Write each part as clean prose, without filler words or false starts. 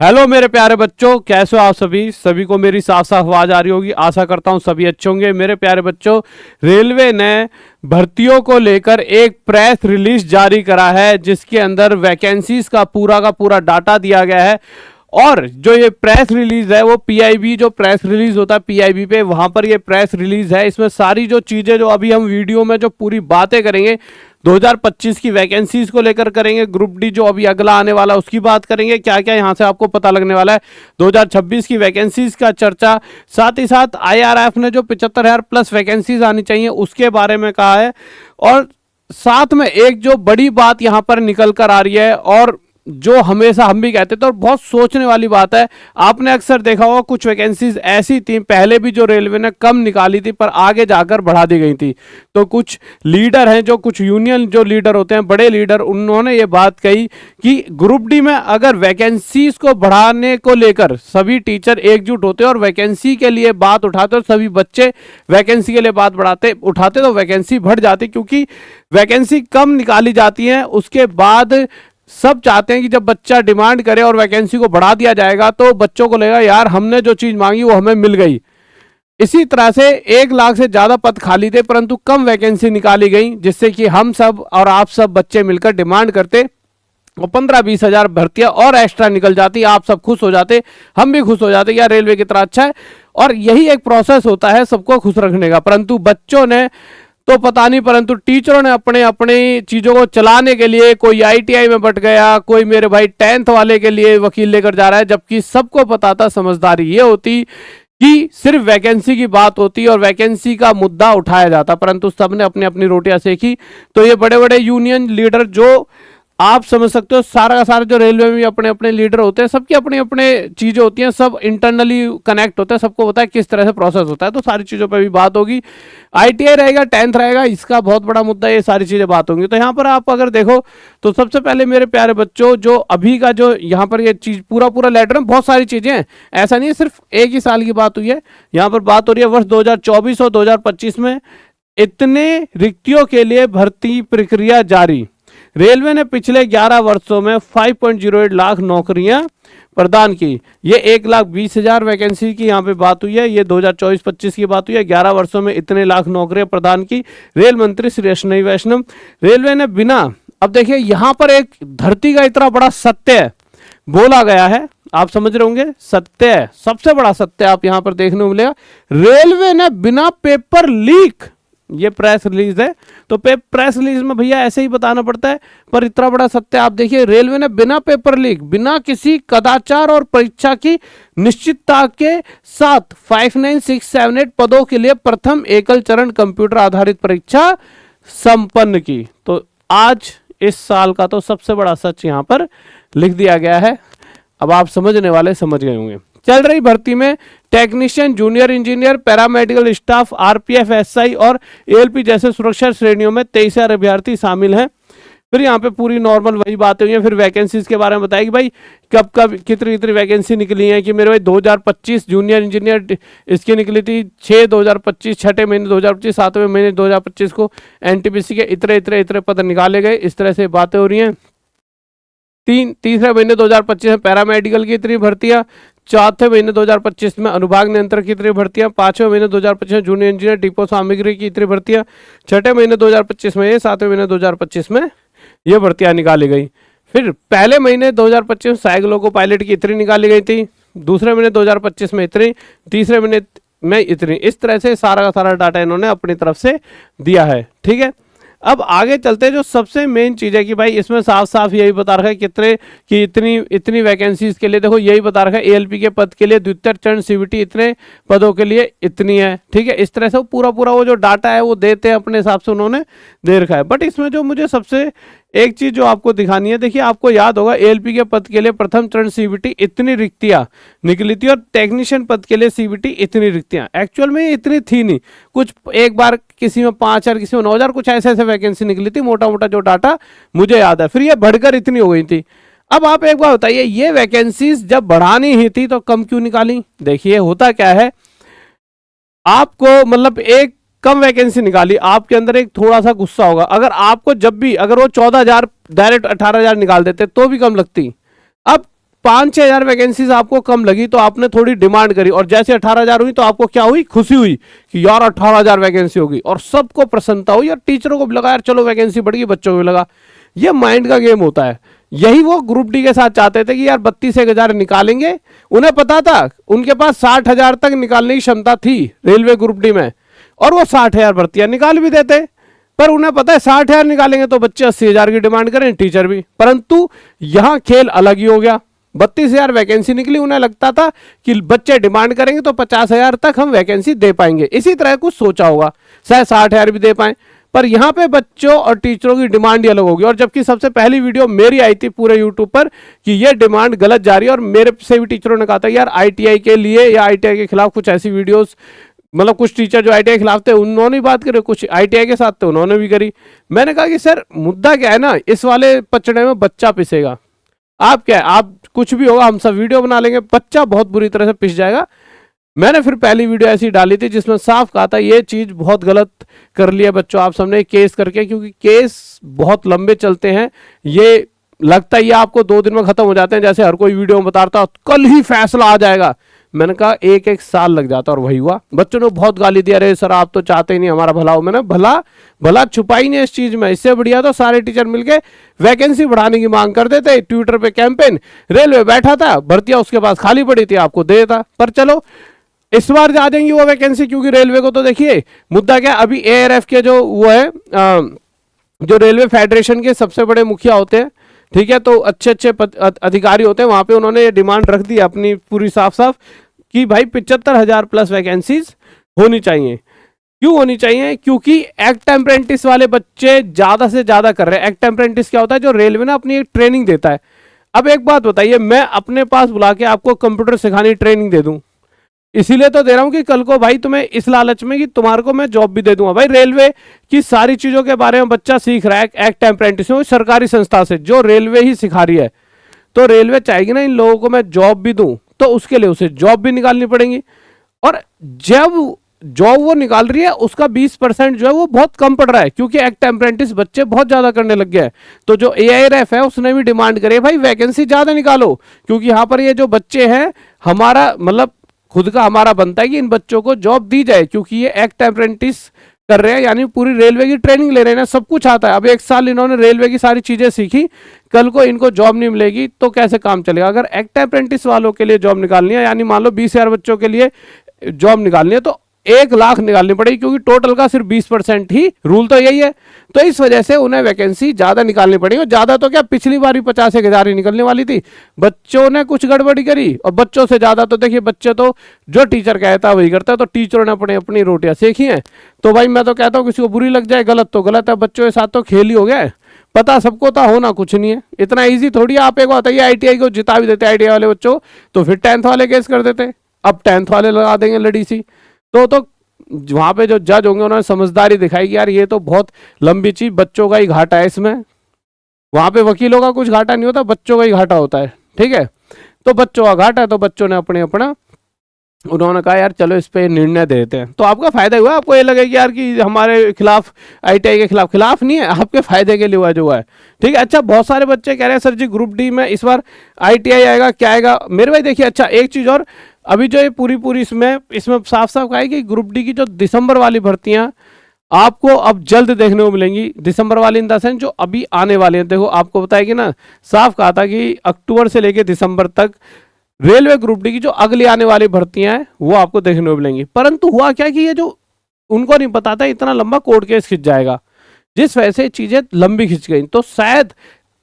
Hello मेरे प्यारे बच्चों, कैसे हो आप सभी को मेरी साफ साफ आवाज आ रही होगी। आशा करता हूं सभी अच्छे होंगे। मेरे प्यारे बच्चों, रेलवे ने भर्तियों को लेकर एक प्रेस रिलीज जारी करा है जिसके अंदर वैकेंसीज का पूरा डाटा दिया गया है। और जो ये प्रेस रिलीज है वो पीआईबी, जो प्रेस रिलीज होता है पीआईबी पे, वहां पर ये प्रेस रिलीज है। इसमें सारी जो चीजें जो अभी हम वीडियो में जो पूरी बातें करेंगे 2025 की वैकेंसीज को लेकर करेंगे, ग्रुप डी जो अभी अगला आने वाला है उसकी बात करेंगे, क्या क्या यहां से आपको पता लगने वाला है 2026 की वैकेंसीज का चर्चा, साथ ही साथ आईआरएफ ने जो 75,000 प्लस वैकेंसीज आनी चाहिए उसके बारे में कहा है। और साथ में एक जो बड़ी बात यहां पर निकल कर आ रही है और जो हमेशा हम भी कहते थे और बहुत सोचने वाली बात है, आपने अक्सर देखा होगा कुछ वैकेंसीज ऐसी थी पहले भी जो रेलवे ने कम निकाली थी पर आगे जाकर बढ़ा दी गई थी। तो कुछ लीडर हैं, जो कुछ यूनियन जो लीडर होते हैं, बड़े लीडर, उन्होंने ये बात कही कि ग्रुप डी में अगर वैकेंसीज को बढ़ाने को लेकर सभी टीचर एकजुट होते और वैकेंसी के लिए बात उठाते और सभी बच्चे वैकेंसी के लिए बात उठाते तो वैकेंसी बढ़ जाती, क्योंकि वैकेंसी कम निकाली जाती है उसके बाद सब चाहते हैं कि जब बच्चा डिमांड करे और वैकेंसी को बढ़ा दिया जाएगा तो बच्चों को लगेगा यार हमने जो चीज मांगी वो हमें मिल गई। इसी तरह से 1 लाख से ज्यादा पद खाली थे परंतु कम वैकेंसी निकाली गई, जिससे कि हम सब और आप सब बच्चे मिलकर डिमांड करते और 15-20 हजार भर्तियां और एक्स्ट्रा निकल जाती, आप सब खुश हो जाते, हम भी खुश हो जाते, यार रेलवे कितना अच्छा है। और यही एक प्रोसेस होता है सबको खुश रखने का। परंतु बच्चों ने तो पता नहीं, परंतु टीचरों ने अपने अपने चीजों को चलाने के लिए कोई आईटीआई में बट गया, कोई मेरे भाई 10th वाले के लिए वकील लेकर जा रहा है, जबकि सबको पता था, समझदारी ये होती कि सिर्फ वैकेंसी की बात होती और वैकेंसी का मुद्दा उठाया जाता, परंतु सबने अपनी अपनी रोटियां सेकी। तो ये बड़े बड़े यूनियन लीडर, जो आप समझ सकते हो सारा का सारा जो रेलवे में अपने अपने लीडर होते हैं, सबकी अपनी अपने चीजें होती हैं, सब इंटरनली कनेक्ट होते हैं, सबको पता है किस तरह से प्रोसेस होता है। तो सारी चीजों पे भी बात होगी। आईटीआई रहेगा, 10th रहेगा, इसका बहुत बड़ा मुद्दा, ये सारी चीजें बात होंगी। तो यहाँ पर आप अगर देखो तो सबसे पहले मेरे प्यारे बच्चों, जो अभी का जो यहाँ पर ये चीज पूरा लेटर में बहुत सारी चीजें हैं, ऐसा नहीं है सिर्फ एक ही साल की बात हुई है। यहाँ पर बात हो रही है वर्ष 2024 और 2025 में इतने रिक्तियों के लिए भर्ती प्रक्रिया जारी। रेलवे ने पिछले 11 वर्षों में 5.08 लाख नौकरियां प्रदान की। ये 1,20,000 वैकेंसी की यहाँ पे बात हुई है, ये 2024-25 की बात हुई है। 11 वर्षों में इतने लाख नौकरियां प्रदान की। रेल मंत्री श्री अश्विनी वैष्णव, रेलवे ने बिना, अब देखिए यहाँ पर एक धरती का इतना बड़ा सत्य बोला गया है, आप समझ रहे होंगे, सत्य है, सबसे बड़ा सत्य आप यहाँ पर देखने को मिलेगा। रेलवे ने बिना पेपर लीक, ये प्रेस रिलीज है तो प्रेस रिलीज में भैया ऐसे ही बताना पड़ता है, पर इतना बड़ा सत्य आप देखिए, रेलवे ने बिना पेपर लीक, बिना किसी कदाचार और परीक्षा की निश्चितता के साथ 59678 पदों के लिए प्रथम एकल चरण कंप्यूटर आधारित परीक्षा संपन्न की। तो आज इस साल का तो सबसे बड़ा सच यहां पर लिख दिया गया है। अब आप समझने वाले समझ गए होंगे। चल रही भर्ती में technician, junior engineer, paramedical staff, RPF, SI और एएलपी जैसे सुरक्षा श्रेणियों में 23,000 अभ्यर्थी शामिल हैं। फिर यहाँ पे पूरी नॉर्मल वही बातें हुई हैं। फिर वैकेंसीज के बारे में बताया कि भाई कब कब कितनी कितनी वैकेंसी निकली है, कि मेरे भाई 2025 जूनियर इंजीनियर इसकी निकली थी 6/2025, छठे महीने 2025, 7वें महीने 2025 को एनटीपीसी के इतने पद निकाले गए। इस तरह से बातें हो रही हैं। तीसरे महीने 2025 में पैरामेडिकल की इतनी भर्तियां, चौथे महीने 2025 में अनुभाग नियंत्रक की इतनी भर्तियां, 5वें महीने 2025 में जूनियर इंजीनियर डिपो सामग्री की इतनी भर्तियां, छठे महीने 2025 में ये, 7वें महीने 2025 में ये भर्तियां निकाली गई। फिर पहले महीने 2025 में साइकिलों को पायलट की इतनी निकाली गई थी, दूसरे महीने 2025 में इतनी, तीसरे महीने में इतनी। इस तरह से सारा का सारा डाटा इन्होंने अपनी तरफ से दिया है। ठीक है, अब आगे चलते हैं। जो सबसे मेन चीज है कि भाई इसमें साफ साफ यही बता रखा है कितने कि इतनी वैकेंसीज के लिए, देखो यही बता रखा है एएलपी के पद के लिए द्वितीय चरण सीवीटी इतने पदों के लिए इतनी है। ठीक है, इस तरह से पूरा वो जो डाटा है वो देते हैं अपने हिसाब से, उन्होंने दे रखा है। बट इसमें जो मुझे सबसे एक चीज जो आपको दिखानी है, देखिए आपको याद होगा एएलपी के पद के लिए प्रथम चरण सीवीटी इतनी रिक्तियां निकली थी और टेक्नीशियन पद के लिए सीवीटी इतनी रिक्तियां, एक्चुअल में इतनी थी नहीं, कुछ एक बार किसी में 5,000 किसी में 9,000 कुछ ऐसे वैकेंसी निकली थी, मोटा जो डाटा मुझे याद है। फिर ये बढ़कर इतनी हो गई थी। अब आप एक बार बताइए, ये वैकेंसीज जब बढ़ानी ही थी तो कम क्यों निकाली? देखिए होता क्या है, आपको मतलब एक कम वैकेंसी निकाली, आपके अंदर एक थोड़ा सा गुस्सा होगा। अगर आपको जब भी, अगर वो 14,000 डायरेक्ट 18,000 निकाल देते तो भी कम लगती। अब 5-6 हजार वैकेंसीज आपको कम लगी तो आपने थोड़ी डिमांड करी, और जैसे 18,000 हुई तो आपको क्या हुई, खुशी हुई कि यार 18,000 वैकेंसी होगी, और सबको प्रसन्नता हुई, और टीचरों को भी लगा यार चलो वैकेंसी बढ़ गई, बच्चों को भी लगा। ये माइंड का गेम होता है। यही वो ग्रुप डी के साथ चाहते थे कि यार 32,000 निकालेंगे। उन्हें पता था उनके पास 60,000 तक निकालने की क्षमता थी रेलवे ग्रुप डी में, और वो 60,000 भर्तियां निकाल भी देते, पर उन्हें पता है 60,000 निकालेंगे तो बच्चे 80,000 की डिमांड करें, टीचर भी। परंतु यहां खेल अलग ही हो गया। 32,000 वैकेंसी निकली, उन्हें लगता था कि बच्चे डिमांड करेंगे तो 50,000 तक हम वैकेंसी दे पाएंगे, इसी तरह कुछ सोचा होगा, शायद 60,000 भी दे पाए। पर यहां पे बच्चों और टीचरों की डिमांड ही अलग होगी। और जबकि सबसे पहली वीडियो मेरी आई थी पूरे यूट्यूब पर कि ये डिमांड गलत जा रही है, और मेरे से भी टीचरों ने कहा था यार आईटीआई के लिए या आईटीआई के खिलाफ कुछ ऐसी वीडियोस, मतलब कुछ टीचर जो आईटीआई के खिलाफ थे उन्होंने बात करी, कुछ आईटीआई के साथ थे उन्होंने भी करी। मैंने कहा कि सर मुद्दा क्या है ना, इस वाले पचड़े में बच्चा पिसेगा। आप क्या है, आप कुछ भी होगा हम सब वीडियो बना लेंगे, बच्चा बहुत बुरी तरह से पिस जाएगा। मैंने फिर पहली वीडियो ऐसी डाली थी जिसमें साफ कहा था ये चीज बहुत गलत कर लिया बच्चों आप सबने केस करके, क्योंकि केस बहुत लंबे चलते हैं। ये लगता ही आपको 2 दिन में खत्म हो जाते हैं, जैसे हर कोई वीडियो में बता रहा था कल ही फैसला आ जाएगा। मैंने कहा 1-1 साल लग जाता, और वही हुआ। बच्चों ने बहुत गाली दिया, अरे सर आप तो चाहते ही नहीं हमारा भला हो। मैंने भला छुपा ही नहीं इस चीज में। इससे बढ़िया तो सारे टीचर मिलके वैकेंसी बढ़ाने की मांग करते थे, ट्विटर पे कैंपेन, रेलवे बैठा था, भर्तियां उसके पास खाली पड़ी थी, आपको दे देता। पर चलो इस बार जा देंगी वो वैकेंसी, क्योंकि रेलवे को तो देखिए मुद्दा क्या, अभी एआरएफ के जो वो है जो रेलवे फेडरेशन के सबसे बड़े मुखिया होते हैं, ठीक है, तो अच्छे अधिकारी होते हैं वहां पे, उन्होंने ये डिमांड रख दी अपनी पूरी साफ साफ कि भाई 75,000 प्लस वैकेंसीज होनी चाहिए। क्यों होनी चाहिए? क्योंकि एक्ट अप्रेंटिस वाले बच्चे ज्यादा से ज्यादा कर रहे हैं। एक्ट अप्रेंटिस क्या होता है, जो रेलवे ना अपनी एक ट्रेनिंग देता है। अब एक बात बताइए, मैं अपने पास बुला के आपको कंप्यूटर सिखाने ट्रेनिंग दे दूं, इसीलिए तो दे रहा हूं कि कल को भाई तुम्हें इस लालच में कि तुम्हारे को मैं जॉब भी दे दूंगा। भाई रेलवे की सारी चीजों के बारे में बच्चा सीख रहा है एक्ट अप्रेंटिस में, सरकारी संस्था से जो रेलवे ही सिखा रही है, तो रेलवे चाहेगी ना इन लोगों को मैं जॉब भी दूं, तो उसके लिए उसे जॉब भी निकालनी पड़ेगी। और जब जॉब वो निकाल रही है उसका 20% जो है वो बहुत कम पड़ रहा है, क्योंकि एक्ट अप्रेंटिस बच्चे बहुत ज्यादा करने लग गए हैं। तो जो एआईआरएफ है उसने भी डिमांड करे भाई वैकेंसी ज्यादा निकालो, क्योंकि यहाँ पर ये जो बच्चे हैं हमारा मतलब खुद का हमारा बनता है कि इन बच्चों को जॉब दी जाए, क्योंकि ये एक्ट अप्रेंटिस कर रहे हैं, यानी पूरी रेलवे की ट्रेनिंग ले रहे हैं ना, सब कुछ आता है। अब 1 साल इन्होंने रेलवे की सारी चीजें सीखी, कल को इनको जॉब नहीं मिलेगी तो कैसे काम चलेगा? अगर एक्ट अप्रेंटिस वालों के लिए जॉब निकालनी है, यानी मान लो 20,000 बच्चों के लिए जॉब निकालनी है, तो 1 लाख निकालनी पड़ेगी, क्योंकि टोटल का सिर्फ 20% ही रूल तो यही है। तो इस वजह से उन्हें वैकेंसी ज्यादा निकालनी पड़ेगी। ज्यादा तो क्या, पिछली बार ही 50,000 ही निकलने वाली थी, बच्चों ने कुछ गड़बड़ी करी, और बच्चों से ज्यादा तो देखिए बच्चे तो जो टीचर कहता है वही करता है, तो टीचरों ने अपनी रोटियां सेकी हैं। तो भाई मैं तो कहता हूँ किसी को बुरी लग जाए, गलत तो गलत है, बच्चों के साथ तो खेल ही हो गया है। पता सबको था, होना कुछ नहीं है, इतना इजी थोड़ी। आप एक बताइए आईटीआई को जिता भी देते आईटीआई वाले बच्चों, तो फिर 10th वाले केस कर देते, अब 10th वाले लगा देंगे लड़ी सी। तो वहां पे जो जज होंगे उन्होंने समझदारी दिखाई कि यार ये तो बहुत लंबी चीज, बच्चों का ही घाटा है इसमें। वहां पे वकीलों का कुछ घाटा नहीं होता, बच्चों का ही घाटा होता है, ठीक है। तो बच्चों का घाटा है, तो बच्चों ने अपना उन्होंने कहा यार चलो इस पे निर्णय देते हैं। तो आपका फायदा हुआ, आपको ये लगे कि यार कि हमारे खिलाफ, आईटीआई के खिलाफ नहीं है, आपके फायदे के लिए हुआ जो है, ठीक है। अच्छा, बहुत सारे बच्चे कह रहे हैं सर जी ग्रुप डी में इस बार आईटीआई आएगा, क्या आएगा? मेरे भाई देखिए, अच्छा एक चीज और, अभी जो ये पूरी इसमें साफ साफ कहा है कि ग्रुप डी की जो दिसंबर वाली भर्तियां आपको अब जल्द देखने को मिलेंगी। दिसंबर वाली इन द सेंस जो अभी आने वाले हैं। देखो आपको बताया कि ना, साफ कहा था कि अक्टूबर से लेकर दिसंबर तक रेलवे ग्रुप डी की जो अगली आने वाली भर्तियां हैं वो आपको देखने को मिलेंगी। परंतु हुआ क्या कि ये जो उनको नहीं पता था इतना लंबा कोर्ट केस खिंच जाएगा, जिस वजह से चीजें लंबी खिंच गई। तो शायद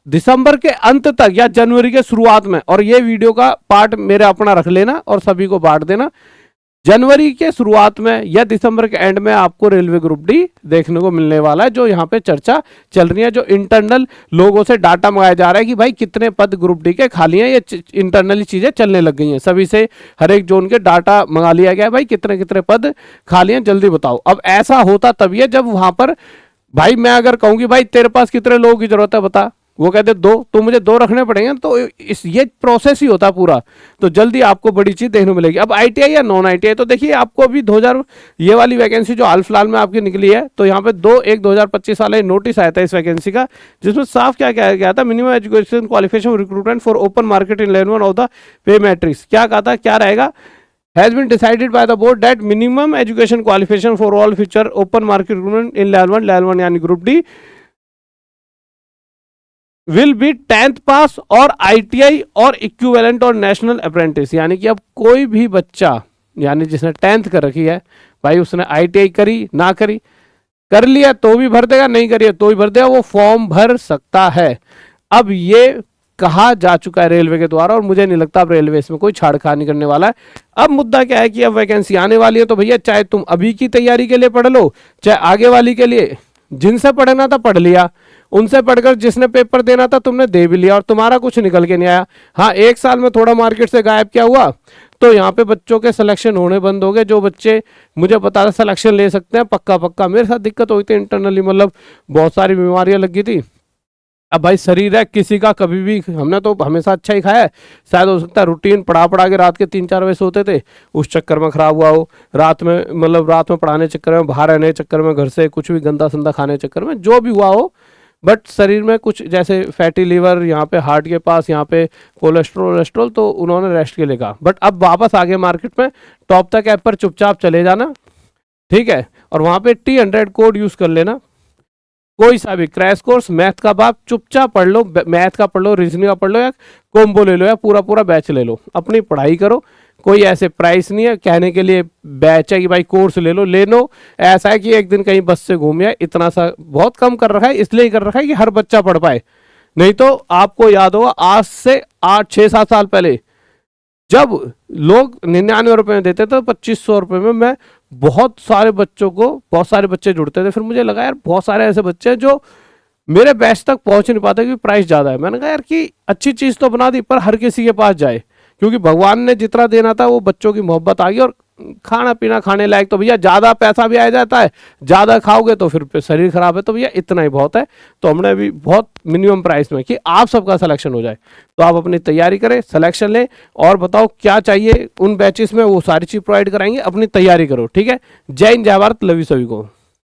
दिसंबर के अंत तक या जनवरी के शुरुआत में, और ये वीडियो का पार्ट मेरा अपना रख लेना और सभी को बांट देना, जनवरी के शुरुआत में या दिसंबर के एंड में आपको रेलवे ग्रुप डी देखने को मिलने वाला है। जो यहाँ पे चर्चा चल रही है, जो इंटरनल लोगों से डाटा मंगाया जा रहा है कि भाई कितने पद ग्रुप डी के खाली हैं, ये इंटरनली चीजें चलने लग गई हैं। सभी से हर एक जोन के डाटा मंगा लिया गया है, भाई कितने कितने पद खाली हैं जल्दी बताओ। अब ऐसा होता तभी है जब वहां पर, भाई मैं अगर कहूँ कि भाई तेरे पास कितने लोगों की जरूरत है बता, वो कहते 2, तो मुझे 2 रखने पड़ेंगे। तो ये प्रोसेस ही होता है पूरा, तो जल्दी आपको बड़ी चीज देखने मिलेगी। अब आईटीआई या नॉन आईटीआई, तो देखिए आपको अभी 2000 ये वाली वैकेंसी जो हाल फिलहाल में आपकी निकली है, तो यहाँ पे 2/1/2025 वाला नोटिस आया था इस वैकेंसी का, जिसमें साफ क्या कहा गया था, minimum education qualification recruitment for open market in level 1 of the pay matrix. क्या कहा था, क्या रहेगा, has been decided by the board that minimum education qualification for all future open market recruitment in level 1 यानी group D will be 10th पास और ITI और equivalent और national apprentice. यानी कि अब कोई भी बच्चा, यानी जिसने 10th कर रखी है भाई, उसने आईटीआई करी ना करी, कर लिया तो भी भर देगा, नहीं करिए तो भी भर देगा, वो फॉर्म भर सकता है। अब ये कहा जा चुका है रेलवे के द्वारा, और मुझे नहीं लगता अब रेलवे इसमें कोई छाड़खाड़ नहीं करने वाला है। अब मुद्दा क्या है कि अब वैकेंसी आने वाली है, तो भैया चाहे तुम अभी की तैयारी के लिए पढ़ लो, चाहे आगे वाली के लिए, जिनसे पढ़ना था पढ़ लिया, उनसे पढ़कर जिसने पेपर देना था तुमने दे भी लिया, और तुम्हारा कुछ निकल के नहीं आया। हाँ, 1 साल में थोड़ा मार्केट से गायब क्या हुआ, तो यहाँ पे बच्चों के सिलेक्शन होने बंद हो गए। जो बच्चे मुझे पता था सिलेक्शन ले सकते हैं पक्का, मेरे साथ दिक्कत हुई थी इंटरनली, मतलब बहुत सारी बीमारियां लगी थी। अब भाई शरीर है किसी का, कभी भी, हमने तो हमेशा अच्छा ही खाया है, शायद हो सकता है रूटीन पढ़ा के रात के 3-4 बजे सोते थे, उस चक्कर में खराब हुआ हो, रात में मतलब रात में पढ़ाने चक्कर में, बाहर रहने चक्कर में, घर से कुछ भी गंदा संदा खाने चक्कर में, जो भी हुआ हो, बट शरीर में कुछ जैसे फैटी लीवर, यहाँ पे हार्ट के पास, यहाँ पे कोलेस्ट्रोल, तो उन्होंने रेस्ट के लिए कहा। बट अब वापस आ गए मार्केट में, टॉप तक ऐप पर चुपचाप चले जाना, ठीक है, और वहाँ पे T100 कोड यूज कर लेना, कोई सा भी क्रैश कोर्स मैथ का बाप चुपचाप पढ़ लो, मैथ का पढ़ लो, रीजनिंग का पढ़ लो, या कॉम्बो ले लो, या पूरा बैच ले लो, अपनी पढ़ाई करो। कोई ऐसे प्राइस नहीं है कहने के लिए बैच है कि भाई कोर्स ले लो। ऐसा है कि एक दिन कहीं बस से घूम आए, इतना सा बहुत कम कर रखा है, इसलिए ही कर रखा है कि हर बच्चा पढ़ पाए। नहीं तो आपको याद होगा आज से 8-6-7 साल पहले जब लोग 99 रुपए में देते थे, 2500 रुपए में मैं बहुत सारे बच्चे जुड़ते थे। फिर मुझे लगा यार बहुत सारे ऐसे बच्चे हैं जो मेरे बैच तक पहुंच नहीं पाते क्योंकि प्राइस ज्यादा है। मैंने कहा यार कि अच्छी चीज तो बना दी पर हर किसी के पास जाए, क्योंकि भगवान ने जितना देना था वो बच्चों की मोहब्बत आ गई, और खाना पीना खाने लायक तो भैया ज्यादा पैसा भी आ जाता है, ज्यादा खाओगे तो फिर शरीर खराब है, तो भैया इतना ही बहुत है। तो हमने अभी बहुत मिनिमम प्राइस में कि आप सबका सिलेक्शन हो जाए, तो आप अपनी तैयारी करें, सिलेक्शन लें, और बताओ क्या चाहिए उन बैचेस में, वो सारी चीज प्रोवाइड कराएंगे, अपनी तैयारी करो, ठीक है। जय हिंद, जय भारत, लव यू सभी को।